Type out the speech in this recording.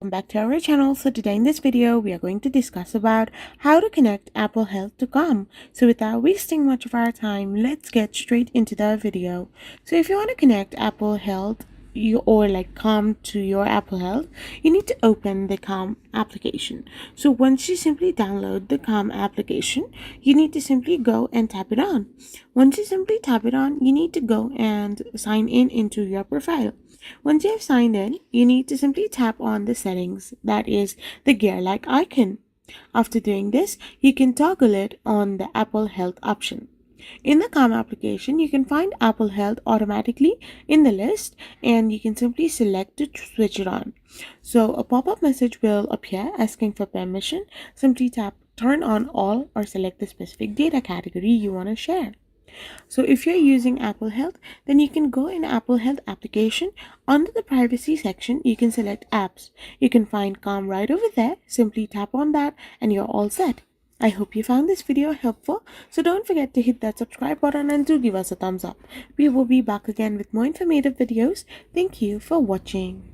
welcome back to our channel. So today in this video we are going to discuss about how to connect Apple Health to Calm. So without wasting much of our time, let's get straight into the video. So if you want to connect Apple Health Calm to your Apple Health, you need to open the Calm application. So once you simply download the Calm application, you need to simply go and tap it on. Once you simply tap it on, you need to go and sign in into your profile. Once you have signed in, you need to simply tap on the settings, that is the gear-like icon. After doing this, you can toggle it on the Apple Health option. In the Calm application, you can find Apple Health automatically in the list and you can simply select to switch it on. So a pop-up message will appear asking for permission. Simply tap turn on all or select the specific data category you want to share. So if you're using Apple Health, then you can go in Apple Health application. Under the privacy section, you can select apps. You can find Calm right over there. Simply tap on that and you're all set. I hope you found this video helpful. So don't forget to hit that subscribe button and do give us a thumbs up. We will be back again with more informative videos. Thank you for watching.